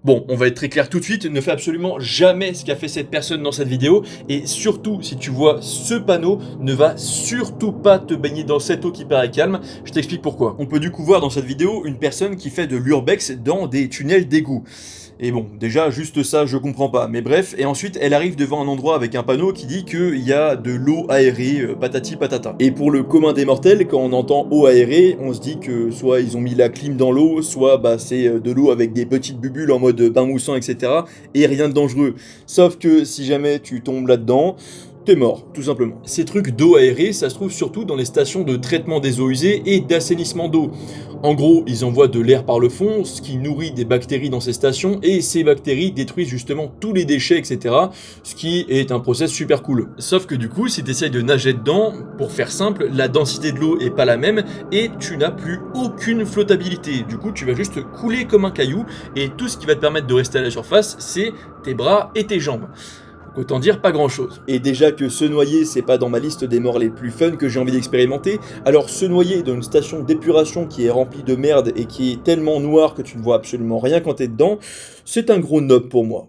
Bon, on va être très clair tout de suite, ne fais absolument jamais ce qu'a fait cette personne dans cette vidéo, et surtout, si tu vois ce panneau, ne va surtout pas te baigner dans cette eau qui paraît calme, je t'explique pourquoi. On peut du coup voir dans cette vidéo une personne qui fait de l'urbex dans des tunnels d'égout. Et bon, déjà, juste ça, je comprends pas, mais bref, et ensuite, elle arrive devant un endroit avec un panneau qui dit qu'il y a de l'eau aérée, patati patata. Et pour le commun des mortels, quand on entend eau aérée, on se dit que soit ils ont mis la clim dans l'eau, soit bah, c'est de l'eau avec des petites bulles en mode bain moussant, etc. Et rien de dangereux. Sauf que si jamais tu tombes là-dedans, t'es mort, tout simplement. Ces trucs d'eau aérée, ça se trouve surtout dans les stations de traitement des eaux usées et d'assainissement d'eau. En gros, ils envoient de l'air par le fond, ce qui nourrit des bactéries dans ces stations, et ces bactéries détruisent justement tous les déchets, etc. Ce qui est un process super cool. Sauf que du coup, si tu essayes de nager dedans, pour faire simple, la densité de l'eau est pas la même, et tu n'as plus aucune flottabilité. Du coup, tu vas juste couler comme un caillou, et tout ce qui va te permettre de rester à la surface, c'est tes bras et tes jambes. Autant dire pas grand chose. Et déjà que se noyer, c'est pas dans ma liste des morts les plus fun que j'ai envie d'expérimenter, alors se noyer dans une station d'épuration qui est remplie de merde et qui est tellement noire que tu ne vois absolument rien quand t'es dedans, c'est un gros nob pour moi.